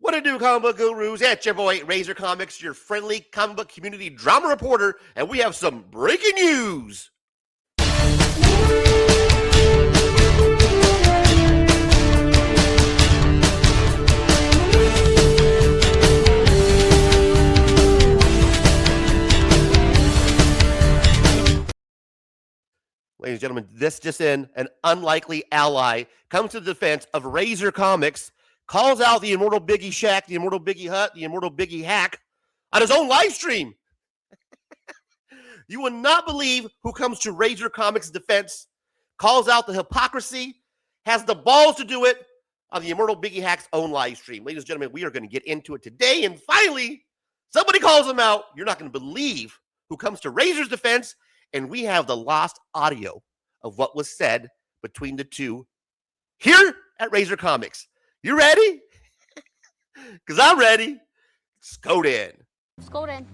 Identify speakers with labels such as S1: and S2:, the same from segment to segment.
S1: What to do, comic book gurus? It's your boy, Razor Comics, your friendly comic book community drama reporter, and we have some breaking news. Ladies and gentlemen, this just in, an unlikely ally comes to the defense of Razor Comics, calls out the Immortal Biggie Shaq, the Immortal Biggie Hut, the Immortal Biggie Hack on his own live stream. You will not believe who comes to Razor Comics' defense, calls out the hypocrisy, has the balls to do it on the Immortal Biggie Hack's own live stream. Ladies and gentlemen, we are going to get into it today, and finally, somebody calls him out. You're not going to believe who comes to Razor's defense, and we have the lost audio of what was said between the two here at Razor Comics. You ready? Because I'm ready. Let's go in.
S2: Let's go in.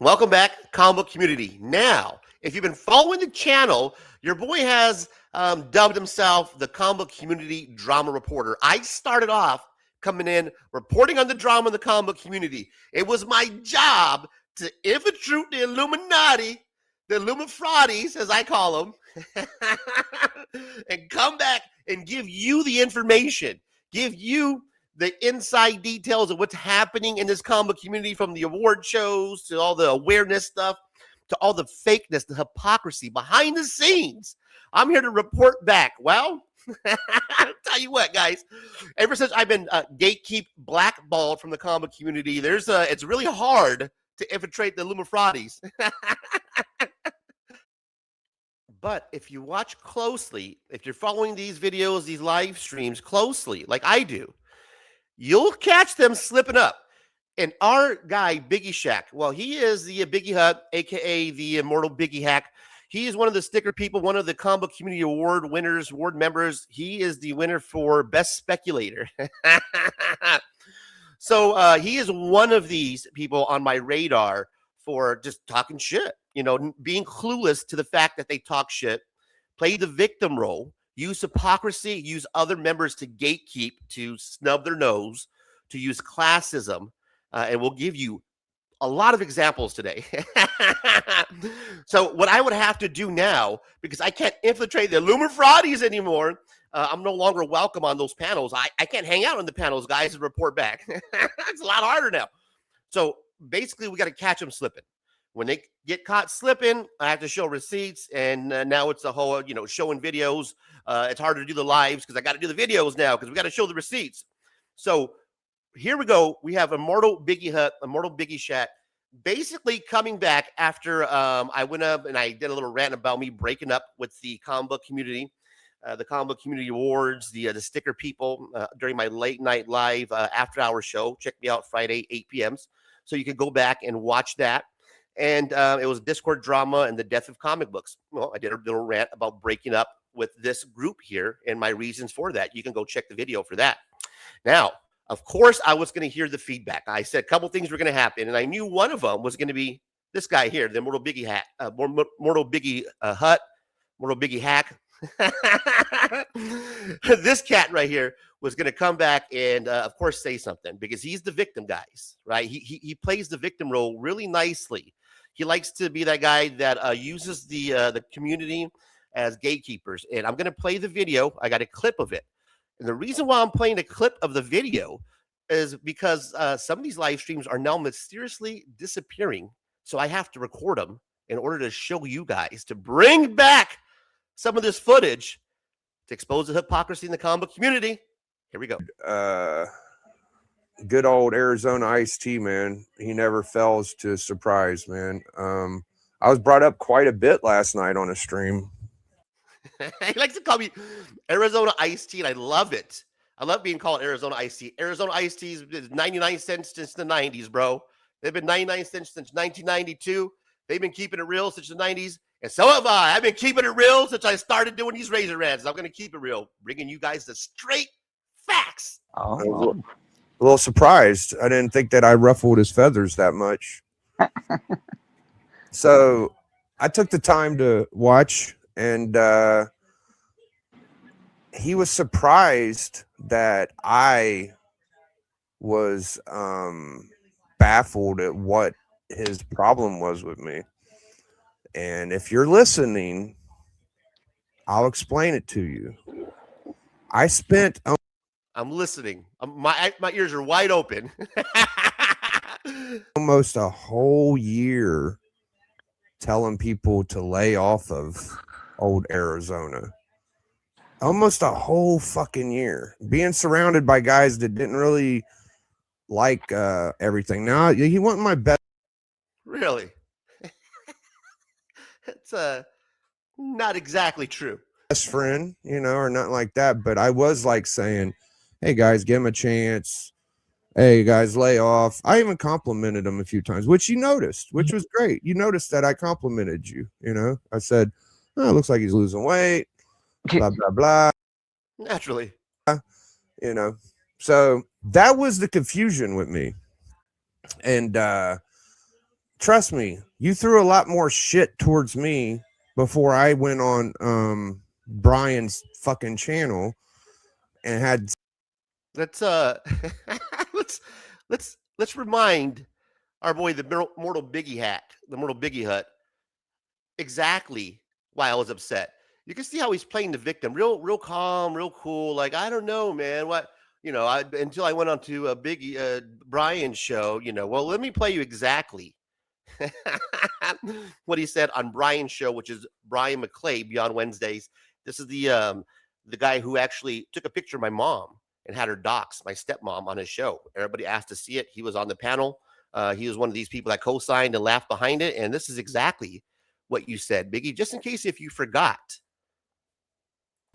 S1: Welcome back, comic book community. Now, if you've been following the channel, your boy has dubbed himself the comic book community drama reporter. I started off coming in, reporting on the drama in the comic book community. It was my job to infiltrate the Illuminati, the Illumifraudis, as I call them, and come back and give you the information, give you the inside details of what's happening in this comic community, from the award shows to all the awareness stuff to all the fakeness, the hypocrisy behind the scenes. I'm here to report back. Well, I'll tell you what, guys, ever since I've been gatekeep blackballed from the comic community, it's really hard to infiltrate the Illumifraudis. But if you watch closely, if you're following these videos, these live streams closely, like I do, you'll catch them slipping up. And our guy, Biggie Shaq, well, he is the Biggie Hut, a.k.a. the Immortal Biggie Hack. He is one of the sticker people, one of the Comic Book Community Award winners, award members. He is the winner for Best Speculator. So he is one of these people on my radar for just talking shit, being clueless to the fact that they talk shit, play the victim role, use hypocrisy, use other members to gatekeep, to snub their nose, to use classism, and we'll give you a lot of examples today. So what I would have to do now, because I can't infiltrate the Illumifraudis anymore, I'm no longer welcome on those panels. I can't hang out on the panels, guys, and report back. It's a lot harder now. So basically, we got to catch them slipping. When they get caught slipping, I have to show receipts, and now it's the whole, showing videos. It's harder to do the lives because I got to do the videos now because we got to show the receipts. So here we go. We have Immortal Biggie Hut, Immortal Biggie Shaq, basically coming back after I went up and I did a little rant about me breaking up with the comic book community, the comic book community awards, the sticker people during my late night live after hour show. Check me out Friday, 8 p.m. So you can go back and watch that. And it was Discord drama and the death of comic books. Well, I did a little rant about breaking up with this group here and my reasons for that. You can go check the video for that. Now, of course, I was going to hear the feedback. I said a couple things were going to happen, and I knew one of them was going to be this guy here, the Immortal Biggie Hack, Immortal Biggie Hut, Immortal Biggie Hack. This cat right here was going to come back and, of course, say something because he's the victim, guys, right? He plays the victim role really nicely. He likes to be that guy that uses the community as gatekeepers. And I'm going to play the video. I got a clip of it. And the reason why I'm playing a clip of the video is because some of these live streams are now mysteriously disappearing. So I have to record them in order to show you guys, to bring back some of this footage to expose the hypocrisy in the comic book community. Here we go.
S3: Good old Arizona iced tea, man. He never fails to surprise, man. I was brought up quite a bit last night on a stream.
S1: He likes to call me Arizona iced tea, and I love it. I love being called Arizona iced tea. Arizona iced tea is 99 cents since the 90s, bro. They've been 99 cents since 1992. They've been keeping it real since the 90s. And so have I. I've been keeping it real since I started doing these Razor Rants. I'm going to keep it real, bringing you guys the straight facts.
S3: A little surprised. I didn't think that I ruffled his feathers that much. So I took the time to watch, and he was surprised that I was baffled at what his problem was with me. And if you're listening, I'll explain it to you. I spent
S1: I'm listening. My ears are wide open.
S3: almost a whole year telling people to lay off of old Arizona. Almost a whole fucking year being surrounded by guys that didn't really like everything. Now he wasn't my best.
S1: Really? It's not exactly true.
S3: Best friend, you know, or nothing like that. But I was like saying, hey guys, give him a chance. Hey guys, lay off. I even complimented him a few times, which you noticed, which was great. You noticed that I complimented you. You know, I said, oh, it looks like he's losing weight, blah, blah, blah.
S1: Naturally.
S3: You know, so that was the confusion with me. And trust me, you threw a lot more shit towards me before I went on Brian's fucking channel and had
S1: Let's let's remind our boy the Immortal Biggie Hut exactly why I was upset. You can see how he's playing the victim, real calm, real cool. Like, I don't know, man, what, you know, until I went on to a Biggie Brian's show, you know. Well, let me play you exactly what he said on Brian's show, which is Brian McClay Beyond Wednesdays. This is the guy who actually took a picture of my mom and had her dox my stepmom on his show. Everybody asked to see it. He was on the panel. He was one of these people that co-signed and laughed behind it. And this is exactly what you said, Biggie, just in case if you forgot.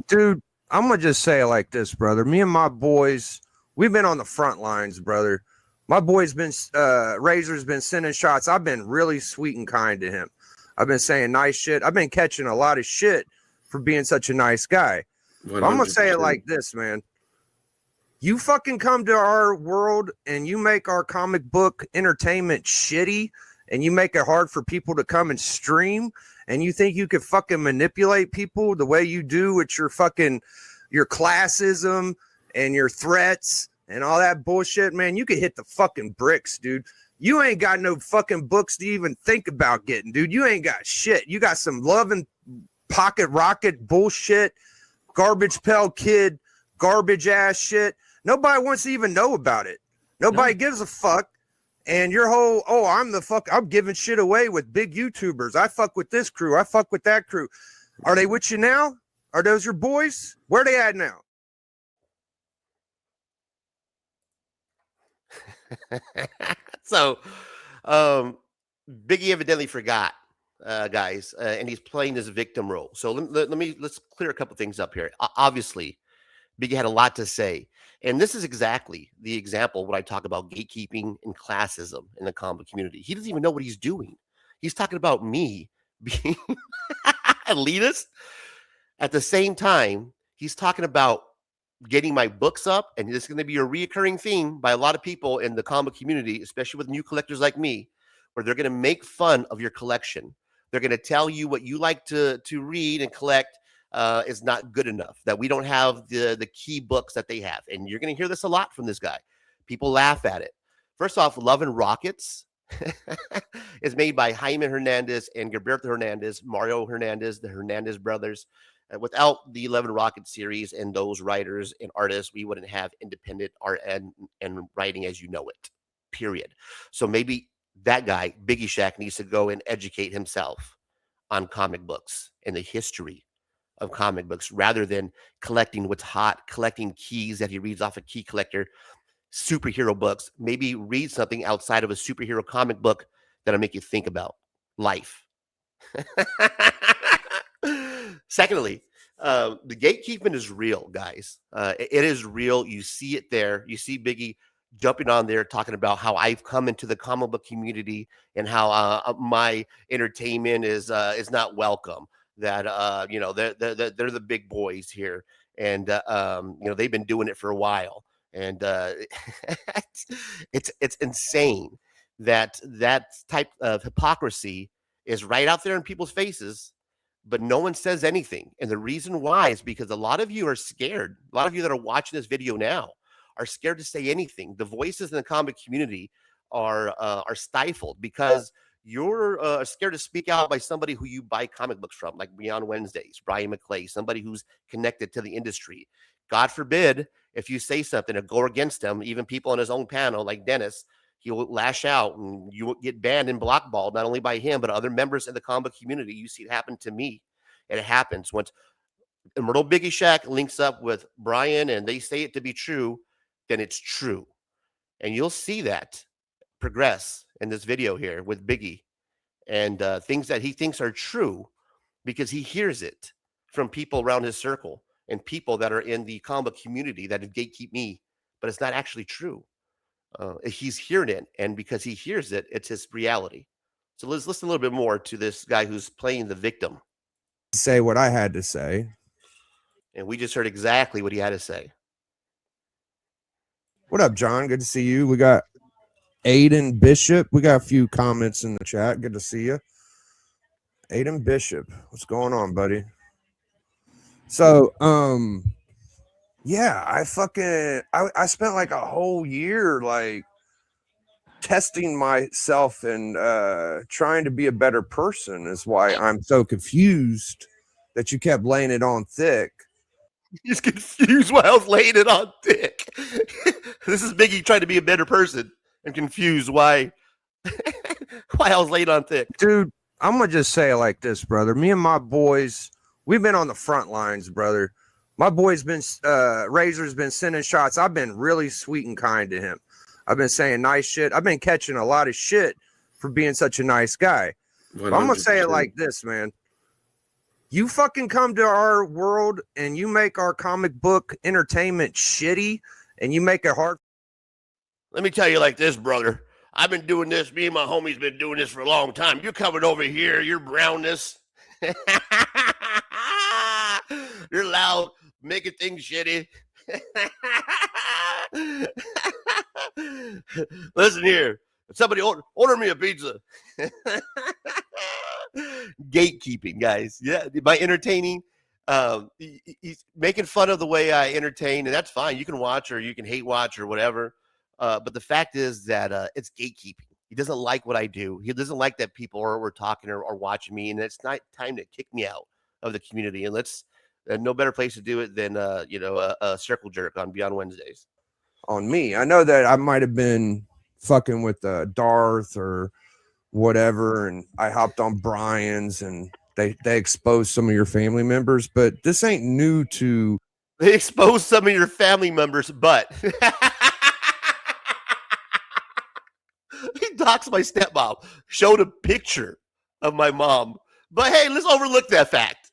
S3: Dude, I'm gonna just say it like this, brother. Me and my boys, we've been on the front lines, brother. My boy's been Razor's been sending shots. I've been really sweet and kind to him. I've been saying nice shit. I've been catching a lot of shit for being such a nice guy. I'm gonna say it like this, man. You fucking come to our world and you make our comic book entertainment shitty, and you make it hard for people to come and stream, and you think you could fucking manipulate people the way you do with your classism and your threats and all that bullshit, man, you could hit the fucking bricks, dude. You ain't got no fucking books to even think about getting, dude. You ain't got shit. You got some loving pocket rocket bullshit, garbage pail kid, garbage ass shit. Nobody wants to even know about it. Nobody gives a fuck. And your whole, I'm giving shit away with big YouTubers. I fuck with this crew. I fuck with that crew. Are they with you now? Are those your boys? Where are they at now?
S1: So, Biggie evidently forgot, guys, and he's playing this victim role. So let's clear a couple things up here. Obviously, Biggie had a lot to say, and this is exactly the example when I talk about gatekeeping and classism in the comic community. He doesn't even know what he's doing. He's talking about me being elitist. At the same time, he's talking about getting my books up, and this is going to be a reoccurring theme by a lot of people in the comic community, especially with new collectors like me, where they're going to make fun of your collection. They're going to tell you what you like to read and collect is not good enough, that we don't have the key books that they have. And you're going to hear this a lot from this guy. People laugh at it. First off, Love and Rockets is made by Jaime Hernandez and Gilberto Hernandez, Mario Hernandez, the Hernandez brothers. Without the 11 Rocket series and those writers and artists, we wouldn't have independent art and writing as you know it, period. So maybe that guy, Biggie Shaq, needs to go and educate himself on comic books and the history of comic books rather than collecting what's hot, collecting keys that he reads off a key collector, superhero books. Maybe read something outside of a superhero comic book that'll make you think about life. Secondly, The gatekeeping is real, guys. It is real. You see it there. You see Biggie jumping on there talking about how I've come into the comic book community and how my entertainment is not welcome. That they're the big boys here, and they've been doing it for a while, and it's insane that type of hypocrisy is right out there in people's faces, but no one says anything. And the reason why is because a lot of you are scared. A lot of you that are watching this video now are scared to say anything. The voices in the comic community are stifled because you're scared to speak out by somebody who you buy comic books from, like Beyond Wednesdays, Brian McClay, somebody who's connected to the industry. God forbid if you say something or go against him, even people on his own panel like Dennis, he'll lash out and you will get banned and blockballed, not only by him, but other members in the comic community. You see it happen to me. And it happens once Immortal Biggie Shaq links up with Brian and they say it to be true, then it's true. And you'll see that progress in this video here with Biggie and things that he thinks are true because he hears it from people around his circle and people that are in the comic community that gatekeep me, but it's not actually true. He's hearing it, and because he hears it, it's his reality. So let's listen a little bit more to this guy who's playing the victim.
S3: Say what I had to say.
S1: And we just heard exactly what he had to say.
S3: What up, John? Good to see you. We got Aiden Bishop. We got a few comments in the chat. Good to see you. Aiden Bishop. What's going on, buddy? So, yeah, I spent like a whole year like testing myself and trying to be a better person is why I'm so confused that you kept laying it on thick.
S1: He's confused why I was laying it on thick. This is Biggie trying to be a better person and confused why I was laying on thick.
S3: Dude, I'm gonna just say it like this, brother. Me and my boys, we've been on the front lines, brother. My boy's been Razor's been sending shots. I've been really sweet and kind to him. I've been saying nice shit. I've been catching a lot of shit for being such a nice guy. But I'm gonna say it like this, man. You fucking come to our world and you make our comic book entertainment shitty and you make it hard.
S1: Let me tell you like this, brother. I've been doing this. Me and my homies been doing this for a long time. You're coming over here. You're brownness. You're loud, making things shitty. Listen here. Somebody order me a pizza. Gatekeeping, guys. Yeah, by entertaining, he's making fun of the way I entertain, and that's fine. You can watch or you can hate watch or whatever. But the fact is that it's gatekeeping. He doesn't like what I do. He doesn't like that people are talking or watching me, and it's not time to kick me out of the community. And no better place to do it than a circle jerk on Beyond Wednesdays.
S3: On me, I know that I might have been fucking with Darth or whatever, and I hopped on Brian's, and they exposed some of your family members, but this ain't new to.
S1: They exposed some of your family members, but he doxed my stepmom, showed a picture of my mom. But hey, let's overlook that fact.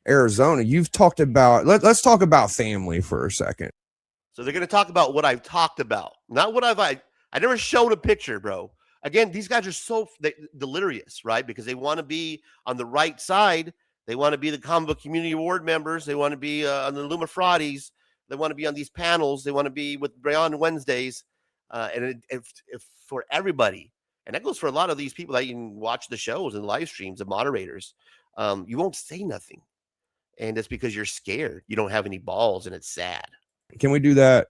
S3: Arizona, you've talked about, let's talk about family for a second.
S1: So they're going to talk about what I've talked about, not what I never showed a picture, bro. Again, these guys are so delirious, right? Because they want to be on the right side. They want to be the comic book community award members. They want to be on the Lumafraudes. They want to be on these panels. They want to be with Beyond Wednesdays. And if for everybody, and that goes for a lot of these people that even watch the shows and live streams, the moderators, you won't say nothing. And it's because you're scared. You don't have any balls, and it's sad.
S3: Can we do that?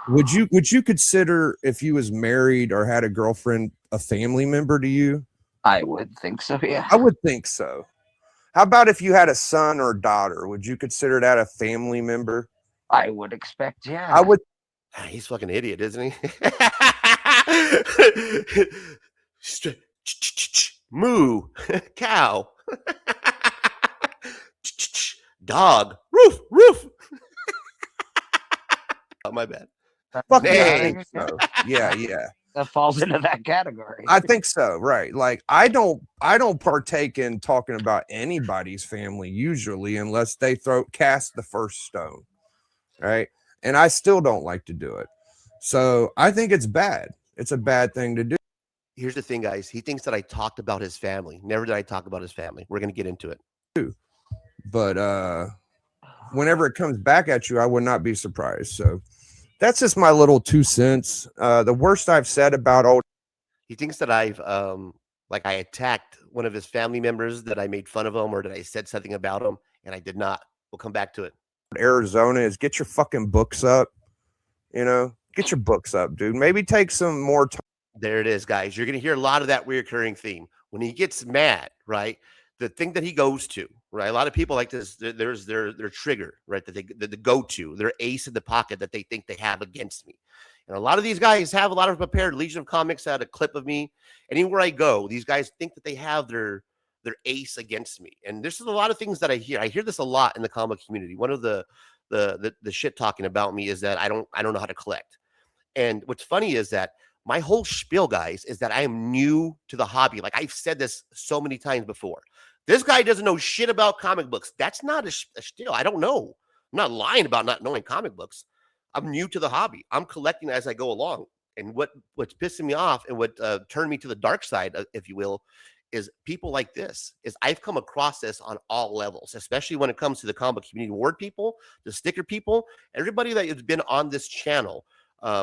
S3: Would you consider if you was married or had a girlfriend a family member to you?
S2: I would think so, yeah.
S3: I would think so. How about if you had a son or daughter? Would you consider that a family member?
S2: I would expect, yeah.
S3: I would.
S1: He's a fucking idiot, isn't he? Moo, cow, dog, roof. Oh, my bad.
S3: Fuck yeah. Yeah.
S2: that falls into that category.
S3: I think so, right? Like I don't partake in talking about anybody's family usually unless they cast the first stone, right? And I still don't like to do it. So I think it's bad. It's a bad thing to do.
S1: Here's the thing, guys. He thinks that I talked about his family. Never did I talk about his family. We're going to get into it.
S3: But whenever it comes back at you, I would not be surprised. So that's just my little 2 cents. The worst I've said about old.
S1: He thinks that I've like I attacked one of his family members, that I made fun of him, or that I said something about him, and I did not. We'll come back to it.
S3: Arizona is get your fucking books up. You know, get your books up, dude. Maybe take some more time.
S1: There it is, guys. You're going to hear a lot of that reoccurring theme. When he gets mad, right? The thing that he goes to, right? A lot of people like this, there's their trigger, right? That the go-to, their ace in the pocket that they think they have against me. And a lot of these guys have a lot of prepared. Legion of Comics had a clip of me. Anywhere I go, these guys think that they have their ace against me. And this is a lot of things that I hear. I hear this a lot in the comic community. One of the shit talking about me is that I don't know how to collect. And what's funny is that my whole spiel, guys, is that I am new to the hobby. Like I've said this so many times before. This guy doesn't know shit about comic books. That's not a spiel. I don't know. I'm not lying about not knowing comic books. I'm new to the hobby. I'm collecting as I go along. And what's pissing me off and what turned me to the dark side, if you will, is people like this. Is I've come across this on all levels, especially when it comes to the comic community award people, the sticker people, everybody that has been on this channel.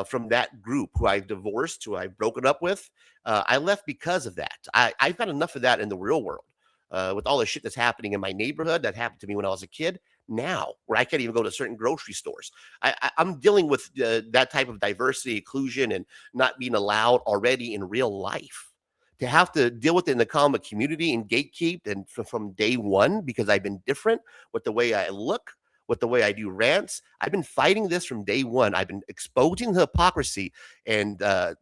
S1: From that group who I've divorced, who I've broken up with. I left because of that. I've got enough of that in the real world with all the shit that's happening in my neighborhood that happened to me when I was a kid now, where I can't even go to certain grocery stores. I'm dealing with that type of diversity, inclusion, and not being allowed already in real life. To have to deal with it in the comic community and gatekeep and from day one because I've been different with the way I look, with the way I do rants. I've been fighting this from day one. I've been exposing the hypocrisy, and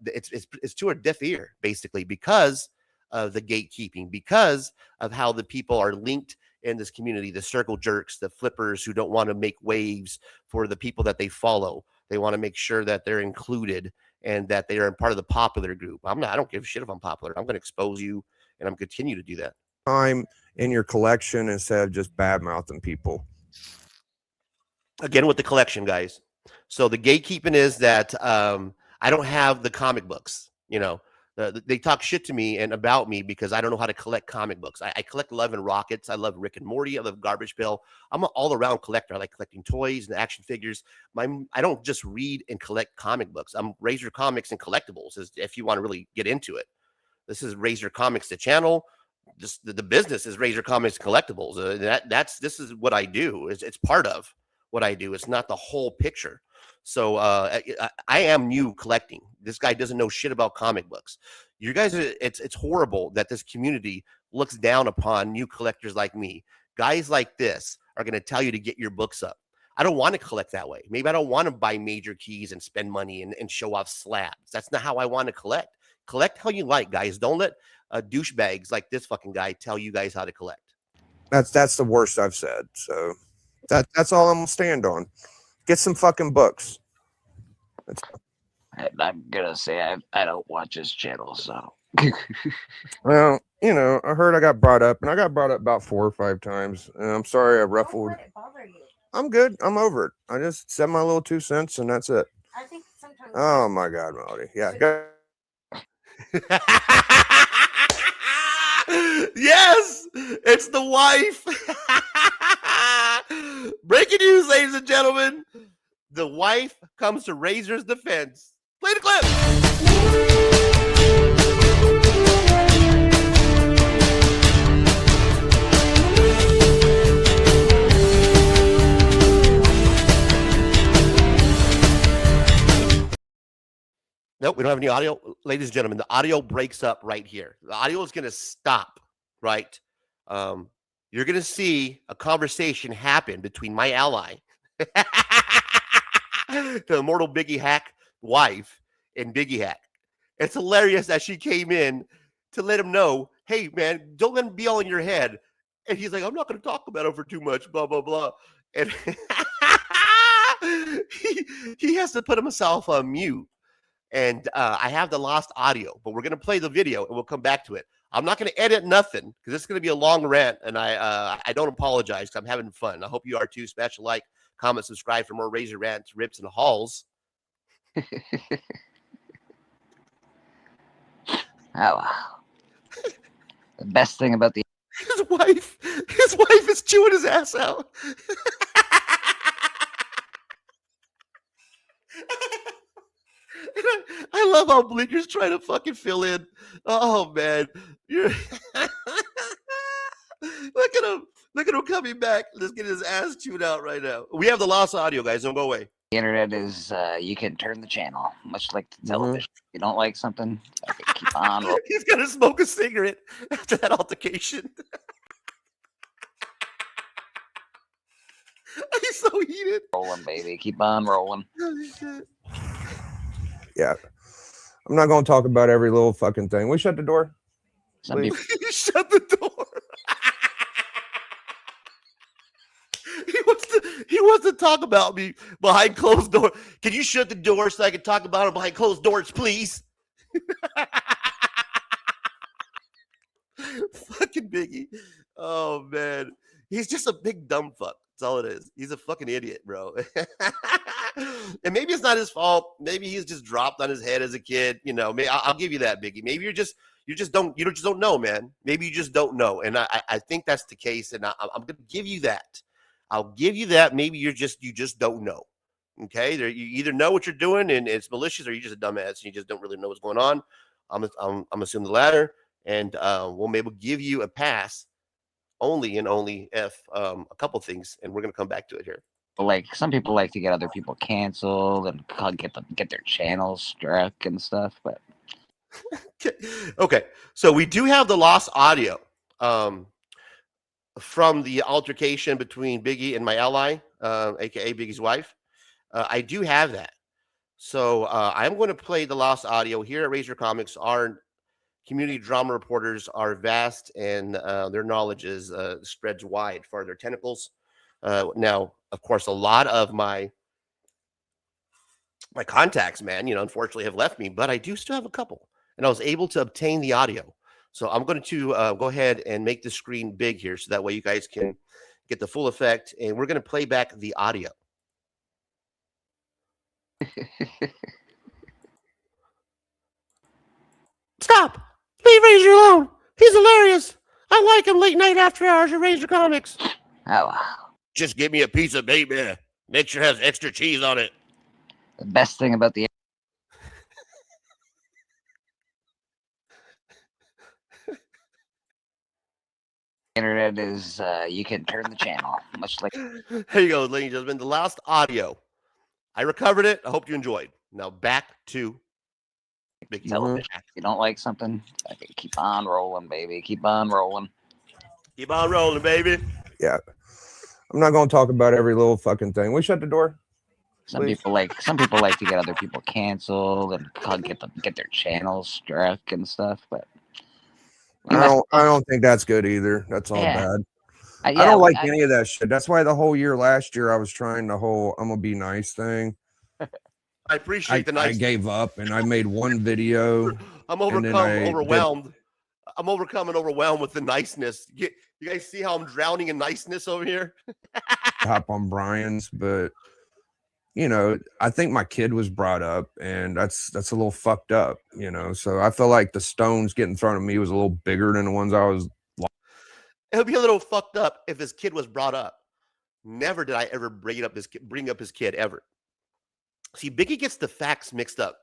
S1: it's to a deaf ear, basically, because of the gatekeeping, because of how the people are linked in this community, the circle jerks, the flippers who don't want to make waves for the people that they follow. They want to make sure that they're included and that they are part of the popular group. I don't give a shit if I'm popular. I'm going to expose you, and I'm continue to do that.
S3: Time in your collection instead of just bad mouthing people.
S1: Again, with the collection, guys. So the gatekeeping is that I don't have the comic books. You know, they talk shit to me and about me because I don't know how to collect comic books. I collect Love and Rockets. I love Rick and Morty. I love Garbage Pail. I'm an all-around collector. I like collecting toys and action figures. I don't just read and collect comic books. I'm Razor Comics and Collectibles, if you want to really get into it. This is Razor Comics, the channel. Just the business is Razor Comics and Collectibles. This is what I do. It's part of what I do. It's not the whole picture. So I am new collecting. This guy doesn't know shit about comic books. You guys, it's horrible that this community looks down upon new collectors like me. Guys like this are going to tell you to get your books up. I don't want to collect that way. Maybe I don't want to buy major keys and spend money and show off slabs. That's not how I want to collect. Collect how you like, guys. Don't let douchebags like this fucking guy tell you guys how to collect.
S3: That's the worst I've said. So that's all I'm gonna stand on. Get some fucking books.
S2: I'm gonna say I don't watch his channel, so.
S3: Well, you know, I heard I got brought up, and I got brought up about 4 or 5 times. And I'm sorry I ruffled.
S4: Don't let it bother you.
S3: I'm good. I'm over it. I just said my little 2 cents, and that's it.
S4: I think sometimes.
S3: Oh my God, Melody. Yeah. Go.
S1: Yes, it's the wife. Breaking news, ladies and gentlemen. The wife comes to Razor's defense. Play the clip. Nope, we don't have any audio. Ladies and gentlemen, the audio breaks up right here. The audio is going to stop, right? You're going to see a conversation happen between my ally, the Immortal Biggie Shaq wife, and Biggie Shaq. It's hilarious that she came in to let him know, hey, man, don't let him be all in your head. And he's like, I'm not going to talk about it for too much, blah, blah, blah. And he has to put himself on mute. And I have the lost audio, but we're going to play the video and we'll come back to it. I'm not going to edit nothing because it's going to be a long rant, and I don't apologize because I'm having fun. I hope you are too. Smash a like, comment, subscribe for more Razor Rants, rips, and hauls.
S2: Oh, wow. The best thing about the
S1: His wife is chewing his ass out. I love how Bleaker's trying to fucking fill in. Oh man, you're look at him. Look at him coming back. Let's get his ass chewed out right now. We have the lost audio, guys. Don't go away.
S2: internet is you can turn the channel, much like the television. If you don't like something, keep on rolling.
S1: He's gonna smoke a cigarette after that altercation. He's so heated.
S2: Rolling, baby. Keep on rolling.
S1: Holy shit.
S3: Yeah. I'm not going to talk about every little fucking thing. We shut the door.
S2: Some people,
S1: You shut the door. He wants to talk about me behind closed doors. Can you shut the door so I can talk about him behind closed doors, please? Fucking Biggie. Oh man. He's just a big dumb fuck. That's all it is. He's a fucking idiot, bro. And maybe it's not his fault. Maybe he's just dropped on his head as a kid. You know, I'll give you that, Biggie. Maybe you just don't know, man. Maybe you just don't know. And I think that's the case. And I'm gonna give you that. I'll give you that. Maybe you just don't know. Okay, you either know what you're doing and it's malicious, or you're just a dumbass and you just don't really know what's going on. I'm assuming the latter, and we'll maybe give you a pass only if a couple things, and we're gonna come back to it here.
S2: like some people like to get other people canceled and get their channels struck and stuff, but
S1: Okay, so we do have the lost audio from the altercation between Biggie and my ally, aka Biggie's wife. I do have that. So I'm going to play the lost audio here at Razor Comics. Our community drama reporters are vast, and their knowledge is spreads wide for their tentacles. Now, of course, a lot of my contacts, man, unfortunately have left me, but I do still have a couple, and I was able to obtain the audio. So I'm going to go ahead and make the screen big here, so that way you guys can get the full effect, and we're going to play back the audio. Stop! Leave Razor alone. He's hilarious. I like him late night after hours at Razor Comics.
S2: oh, wow.
S1: Just give me a piece of baby. Make sure it has extra cheese on it.
S2: The best thing about the internet is you can turn the channel, much like
S1: There you go, ladies and gentlemen. The last audio. I recovered it. I hope you enjoyed. Now back to Big
S2: television. If you don't like something, keep on rolling, baby. Keep on rolling.
S1: Keep on rolling, baby.
S3: Yeah. I'm not going to talk about every little fucking thing. We shut the door.
S2: Some people like to get other people canceled and get their channels struck and stuff, but
S3: I don't think that's good either. That's all bad. I don't like any of that shit. That's why the whole year last year I was trying the whole I'm gonna be nice thing.
S1: I appreciate the nice.
S3: I gave up and I made one video.
S1: I'm overwhelmed. I'm overcome and overwhelmed with the niceness. You guys see how I'm drowning in niceness over here?
S3: Hop on Brian's, but I think my kid was brought up, and that's a little fucked up, So I feel like the stones getting thrown at me was a little bigger than the ones I was.
S1: It would be a little fucked up if his kid was brought up. Never did I ever bring up his kid ever. See, Biggie gets the facts mixed up.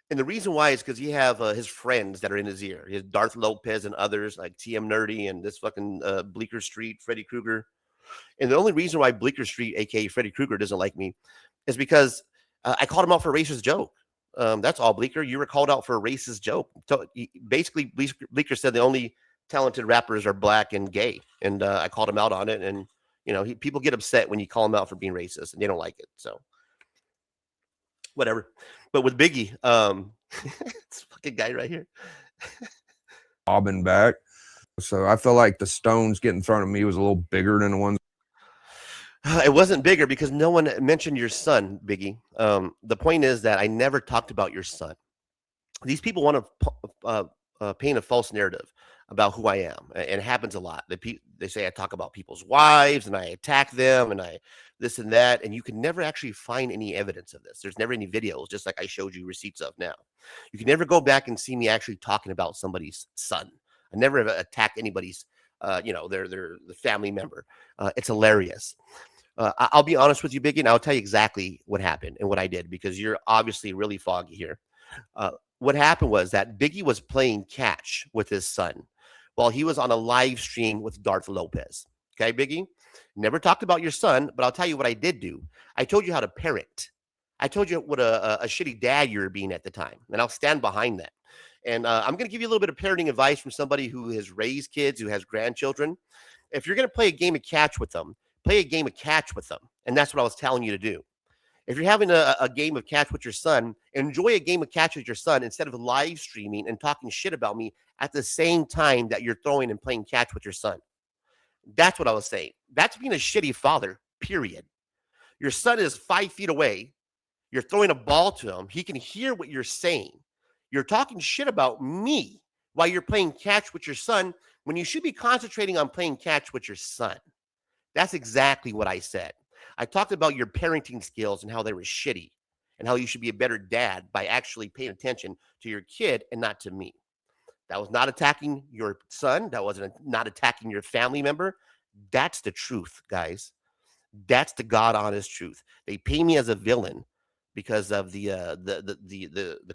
S1: And the reason why is because you have his friends that are in his ear. His Darth Lopez and others like TM Nerdy and this fucking Bleecker Street, Freddy Krueger. And the only reason why Bleecker Street, a.k.a. Freddy Krueger, doesn't like me is because I called him out for a racist joke. That's all, Bleecker. You were called out for a racist joke. So basically, Bleecker said the only talented rappers are black and gay. And I called him out on it. And, people get upset when you call them out for being racist and they don't like it. So whatever. But with Biggie, it's a fucking guy right here.
S3: Bobbing back. So I feel like the stones getting thrown at me was a little bigger than the ones.
S1: It wasn't bigger because no one mentioned your son, Biggie. The point is that I never talked about your son. These people want to paint a false narrative about who I am, and it happens a lot. They say I talk about people's wives and I attack them and I this and that, and you can never actually find any evidence of this. There's never any videos, just like I showed you receipts of now. You can never go back and see me actually talking about somebody's son. I never have attacked anybody's, their the family member. It's hilarious. I'll be honest with you, Biggie, and I'll tell you exactly what happened and what I did because you're obviously really foggy here. What happened was that Biggie was playing catch with his son while he was on a live stream with Darth Lopez. Okay, Biggie? Never talked about your son, but I'll tell you what I did do. I told you how to parent. I told you what a shitty dad you were being at the time, and I'll stand behind that. And I'm going to give you a little bit of parenting advice from somebody who has raised kids, who has grandchildren. If you're going to play a game of catch with them, play a game of catch with them. And that's what I was telling you to do. If you're having a game of catch with your son, enjoy a game of catch with your son instead of live streaming and talking shit about me at the same time that you're throwing and playing catch with your son. That's what I was saying. That's being a shitty father, period. Your son is 5 feet away. You're throwing a ball to him. He can hear what you're saying. You're talking shit about me while you're playing catch with your son when you should be concentrating on playing catch with your son. That's exactly what I said. I talked about your parenting skills and how they were shitty and how you should be a better dad by actually paying attention to your kid and not to me. That was not attacking your son. That wasn't not attacking your family member. That's the truth, guys. That's the God honest truth. They pay me as a villain because of the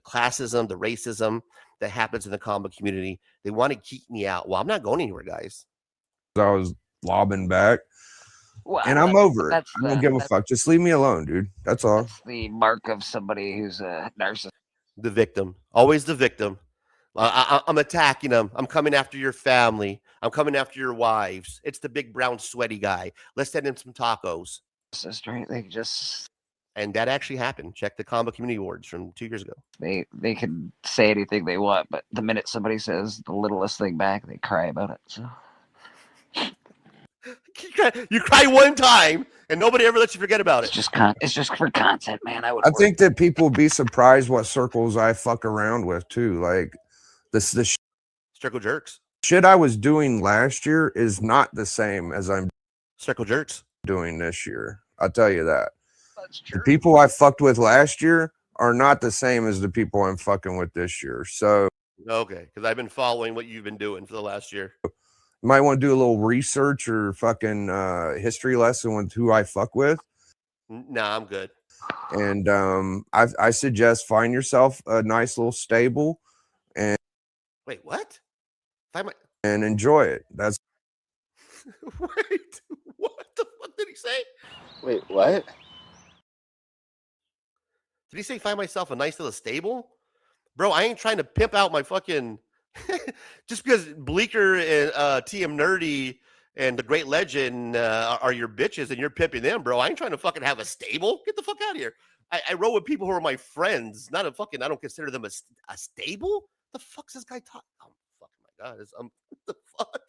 S1: classism, the racism that happens in the comic community. They want to keep me out. Well, I'm not going anywhere, guys.
S3: I was lobbing back.
S2: Well,
S3: and I'm over it. I don't give a fuck. Just leave me alone, dude. That's all.
S2: That's the mark of somebody who's a narcissist.
S1: The victim. Always the victim. I'm attacking them. I'm coming after your family. I'm coming after your wives. It's the big brown sweaty guy. Let's send him some tacos.
S2: Right? They just...
S1: And that actually happened. Check the Combo Community Awards from 2 years ago.
S2: They can say anything they want, but the minute somebody says the littlest thing back, they cry about it. So...
S1: You cry one time, and nobody ever lets you forget about it.
S2: It's just for content, man. I
S3: think that people would be surprised what circles I fuck around with too. Like the
S1: circle jerks.
S3: Shit I was doing last year is not the same as I'm
S1: circle jerks
S3: doing this year. I'll tell you that.
S2: That's true.
S3: The people I fucked with last year are not the same as the people I'm fucking with this year. So
S1: okay, because I've been following what you've been doing for the last year.
S3: You might want to do a little research or fucking history lesson with who I fuck with.
S1: Nah, I'm good.
S3: And I suggest find yourself a nice little stable and
S1: wait, what?
S3: And enjoy it. That's
S1: wait, what the fuck did he say?
S4: Wait, what?
S1: Did he say find myself a nice little stable? Bro, I ain't trying to pimp out my fucking just because Bleeker and TM Nerdy and the Great Legend are your bitches and you're pimping them, bro. I ain't trying to fucking have a stable. Get the fuck out of here. I roll with people who are my friends, not a fucking, I don't consider them a stable. The fuck's this guy talking? Oh, fucking my God. What the fuck?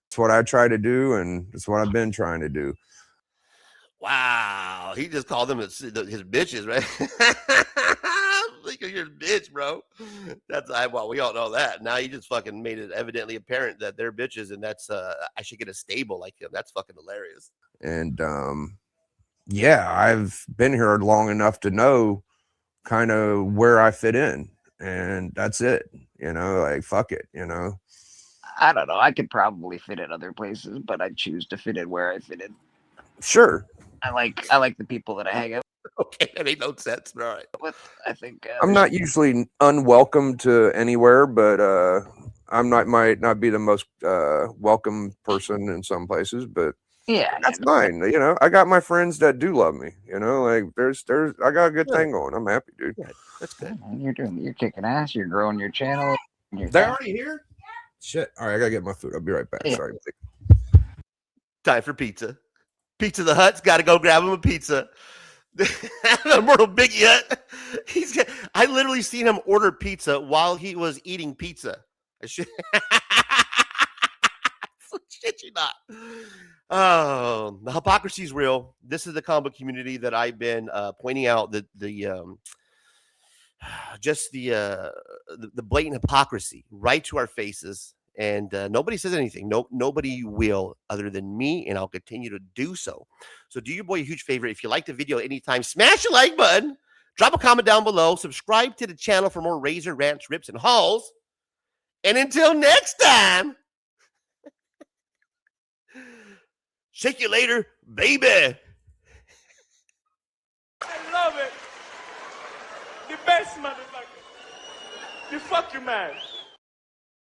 S3: It's what I try to do, and it's what I've been trying to do.
S1: Wow. He just called them his bitches, right? Think of your bitch, bro. Well, we all know that. Now you just fucking made it evidently apparent that they're bitches, and that's I should get a stable like him. That's fucking hilarious.
S3: And yeah, I've been here long enough to know kind of where I fit in, and that's it. Like fuck it.
S2: I don't know. I could probably fit in other places, but I choose to fit in where I fit in.
S3: Sure.
S2: I like the people that I hang out.
S1: Okay, that made no sense. All right.
S2: I think
S3: I'm not usually unwelcome to anywhere, but might not be the most welcome person in some places, but
S2: yeah,
S3: that's fine. I got my friends that do love me. Like there's I got a good thing going. I'm happy, dude.
S1: Yeah, that's good.
S2: You're kicking ass. You're growing your channel.
S3: They're already here. Shit. All right, I gotta get my food. I'll be right back.
S2: Yeah.
S3: Sorry.
S1: Time for pizza. Pizza the Hut's got to go grab him a pizza. Immortal Biggie Hut. I literally seen him order pizza while he was eating pizza. Shit you not. Oh, the hypocrisy is real. This is the comic community that I've been pointing out. just the blatant hypocrisy right to our faces. And nobody says anything. Nobody will other than me, and I'll continue to do so. So do your boy a huge favor. If you like the video anytime, smash the like button, drop a comment down below, subscribe to the channel for more Razor Rants, Rips, and Hauls. And until next time, shake you later, baby.
S4: I love it. The best motherfucker. The fuck you man.